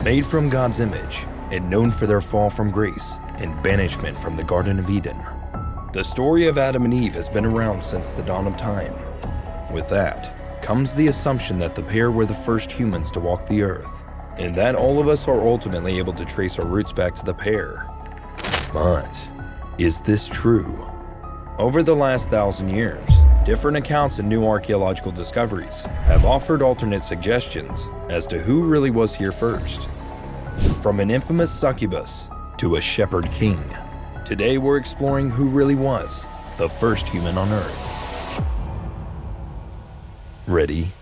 Made from God's image and known for their fall from grace and banishment from the Garden of Eden, the story of Adam and Eve has been around since the dawn of time. With that comes the assumption that the pair were the first humans to walk the earth, and that all of us are ultimately able to trace our roots back to the pair. But is this true? Over the last 1,000 years, different accounts and new archaeological discoveries have offered alternate suggestions as to who really was here first. From an infamous succubus to a shepherd king, today we're exploring who really was the first human on Earth. Ready?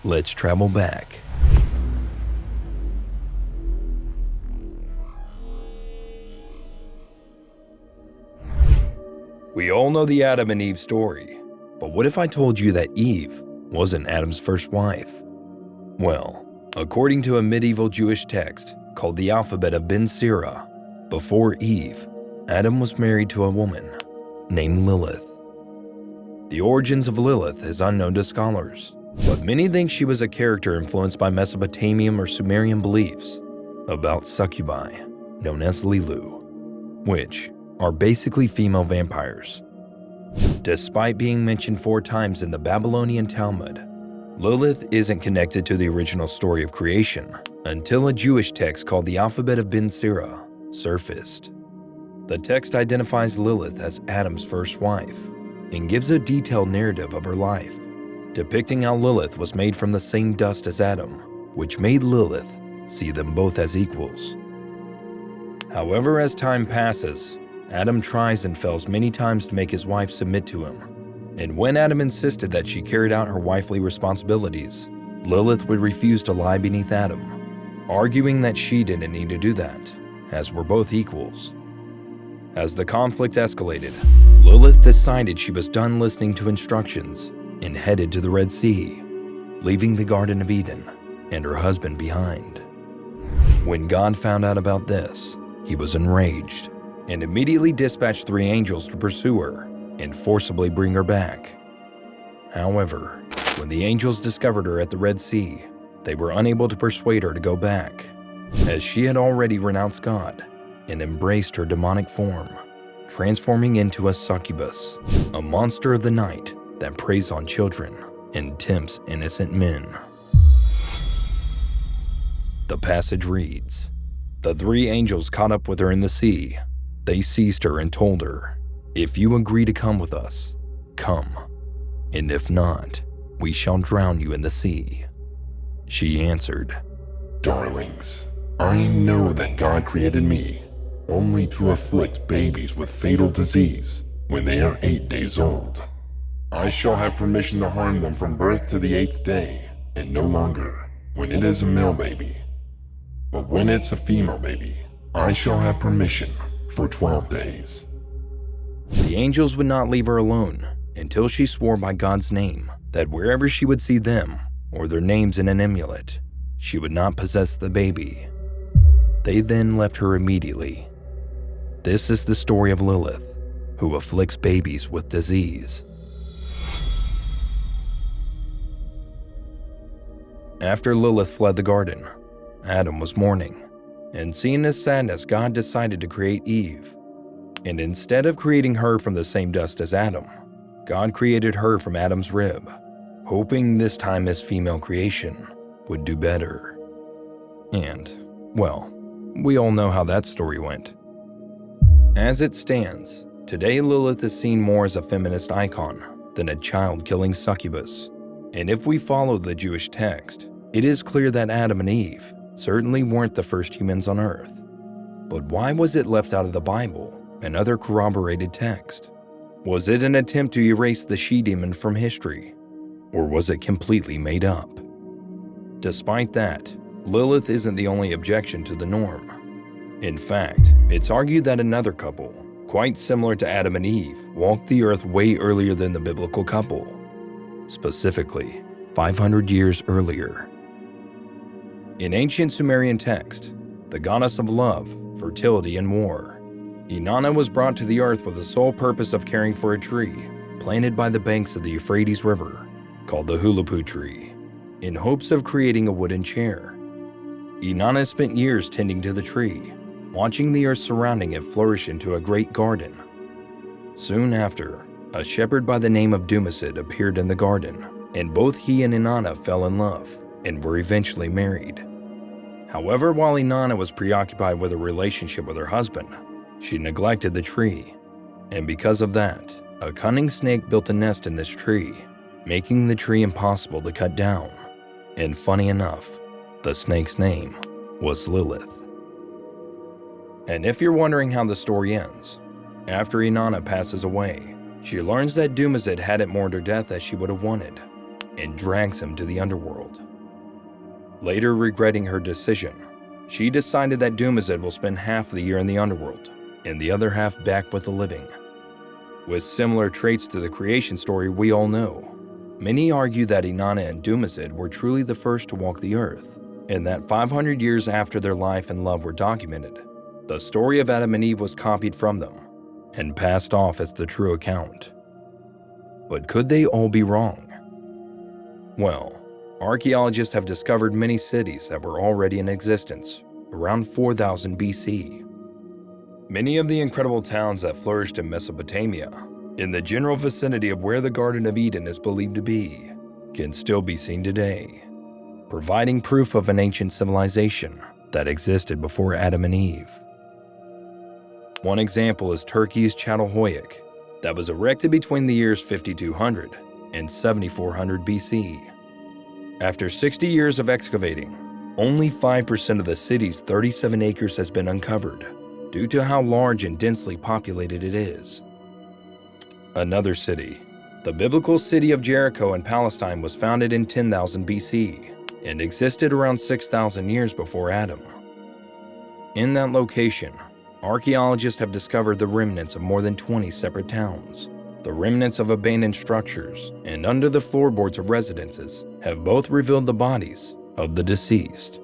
Let's travel back. We all know the Adam and Eve story, but what if I told you that Eve wasn't Adam's first wife? Well, according to a medieval Jewish text called the Alphabet of Ben Sira, before Eve, Adam was married to a woman named Lilith. The origins of Lilith is unknown to scholars, but many think she was a character influenced by Mesopotamian or Sumerian beliefs about succubi, known as Lilu, which are basically female vampires. Despite being mentioned 4 times in the Babylonian Talmud, Lilith isn't connected to the original story of creation until a Jewish text called the Alphabet of Ben Sira surfaced. The text identifies Lilith as Adam's first wife and gives a detailed narrative of her life, depicting how Lilith was made from the same dust as Adam, which made Lilith see them both as equals. However, as time passes, Adam tries and fails many times to make his wife submit to him, and when Adam insisted that she carried out her wifely responsibilities, Lilith would refuse to lie beneath Adam, arguing that she didn't need to do that, as we're both equals. As the conflict escalated, Lilith decided she was done listening to instructions and headed to the Red Sea, leaving the Garden of Eden and her husband behind. When God found out about this, he was enraged and immediately dispatched 3 angels to pursue her and forcibly bring her back. However, when the angels discovered her at the Red Sea, they were unable to persuade her to go back, as she had already renounced God and embraced her demonic form, transforming into a succubus, a monster of the night that preys on children and tempts innocent men. The passage reads, "The 3 angels caught up with her in the sea. They seized her and told her, 'If you agree to come with us, come, and if not, we shall drown you in the sea.' She answered, 'Darlings, I know that God created me only to afflict babies with fatal disease when they are 8 days old. I shall have permission to harm them from birth to the 8th day, and no longer when it is a male baby. But when it's a female baby, I shall have permission for 12 days. The angels would not leave her alone until she swore by God's name that wherever she would see them or their names in an amulet, she would not possess the baby. They then left her immediately. This is the story of Lilith, who afflicts babies with disease. After Lilith fled the garden, Adam was mourning, and seeing his sadness, God decided to create Eve. And instead of creating her from the same dust as Adam, God created her from Adam's rib, hoping this time his female creation would do better. And, well, we all know how that story went. As it stands, today Lilith is seen more as a feminist icon than a child-killing succubus. And if we follow the Jewish text, it is clear that Adam and Eve certainly weren't the first humans on Earth. But why was it left out of the Bible and other corroborated texts? Was it an attempt to erase the she-demon from history? Or was it completely made up? Despite that, Lilith isn't the only objection to the norm. In fact, it's argued that another couple, quite similar to Adam and Eve, walked the earth way earlier than the biblical couple. Specifically, 500 years earlier. In ancient Sumerian text, the goddess of love, fertility, and war, Inanna was brought to the earth with the sole purpose of caring for a tree planted by the banks of the Euphrates River, called the Hulapu tree, in hopes of creating a wooden chair. Inanna spent years tending to the tree, watching the earth surrounding it flourish into a great garden. Soon after, a shepherd by the name of Dumasid appeared in the garden, and both he and Inanna fell in love and were eventually married. However, while Inanna was preoccupied with a relationship with her husband, she neglected the tree, and because of that, a cunning snake built a nest in this tree, making the tree impossible to cut down. And funny enough, the snake's name was Lilith. And if you're wondering how the story ends, after Inanna passes away, she learns that Dumasid hadn't mourned her death as she would have wanted, and drags him to the underworld. Later regretting her decision, she decided that Dumasid will spend half the year in the underworld, and the other half back with the living. With similar traits to the creation story we all know, many argue that Inanna and Dumasid were truly the first to walk the earth, and that 500 years after their life and love were documented, the story of Adam and Eve was copied from them and passed off as the true account. But could they all be wrong? Well, archaeologists have discovered many cities that were already in existence around 4000 BC. Many of the incredible towns that flourished in Mesopotamia, in the general vicinity of where the Garden of Eden is believed to be, can still be seen today, providing proof of an ancient civilization that existed before Adam and Eve. One example is Turkey's Çatalhöyük, that was erected between the years 5200 and 7400 BC. After 60 years of excavating, only 5% of the city's 37 acres has been uncovered, due to how large and densely populated it is. Another city, the biblical city of Jericho in Palestine, was founded in 10,000 BC and existed around 6,000 years before Adam. In that location, archaeologists have discovered the remnants of more than 20 separate towns. The remnants of abandoned structures and under the floorboards of residences have both revealed the bodies of the deceased.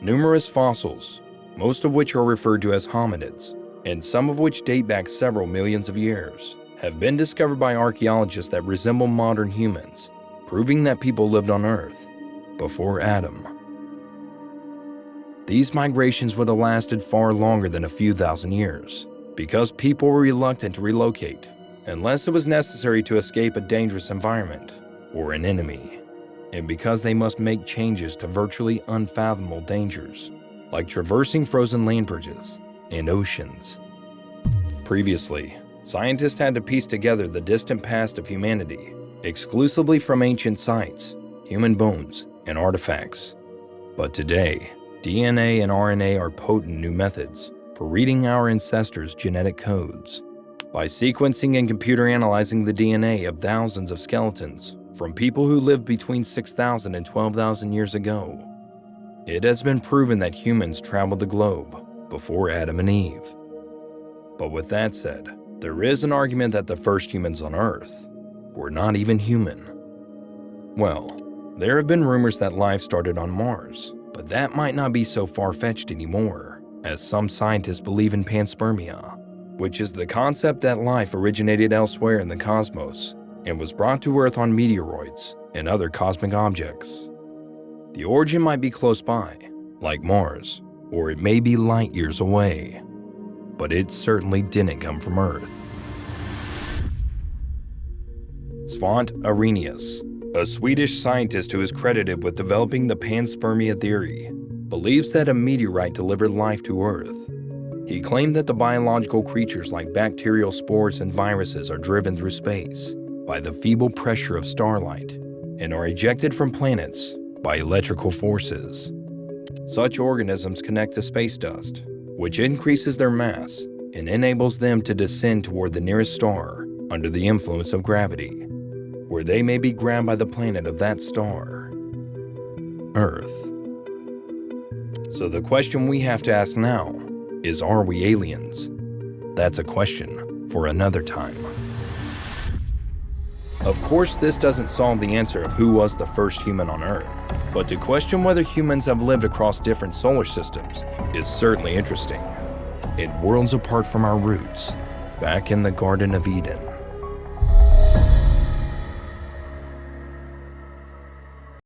Numerous fossils, most of which are referred to as hominids, and some of which date back several millions of years, have been discovered by archaeologists that resemble modern humans, proving that people lived on Earth before Adam. These migrations would have lasted far longer than a few thousand years, because people were reluctant to relocate unless it was necessary to escape a dangerous environment or an enemy, and because they must make changes to virtually unfathomable dangers, like traversing frozen land bridges and oceans. Previously, scientists had to piece together the distant past of humanity exclusively from ancient sites, human bones, and artifacts. But today, DNA and RNA are potent new methods for reading our ancestors' genetic codes. By sequencing and computer analyzing the DNA of thousands of skeletons from people who lived between 6,000 and 12,000 years ago, it has been proven that humans traveled the globe before Adam and Eve. But with that said, there is an argument that the first humans on Earth were not even human. Well, there have been rumors that life started on Mars, but that might not be so far-fetched anymore, as some scientists believe in panspermia, which is the concept that life originated elsewhere in the cosmos and was brought to Earth on meteoroids and other cosmic objects. The origin might be close by, like Mars, or it may be light years away, but it certainly didn't come from Earth. Svante Arrhenius, a Swedish scientist who is credited with developing the panspermia theory, believes that a meteorite delivered life to Earth. He claimed that the biological creatures like bacterial spores and viruses are driven through space by the feeble pressure of starlight and are ejected from planets by electrical forces. Such organisms connect to space dust, which increases their mass and enables them to descend toward the nearest star under the influence of gravity, where they may be grabbed by the planet of that star, Earth. So the question we have to ask now is, are we aliens? That's a question for another time. Of course, this doesn't solve the answer of who was the first human on Earth, but to question whether humans have lived across different solar systems is certainly interesting. And worlds apart from our roots, back in the Garden of Eden.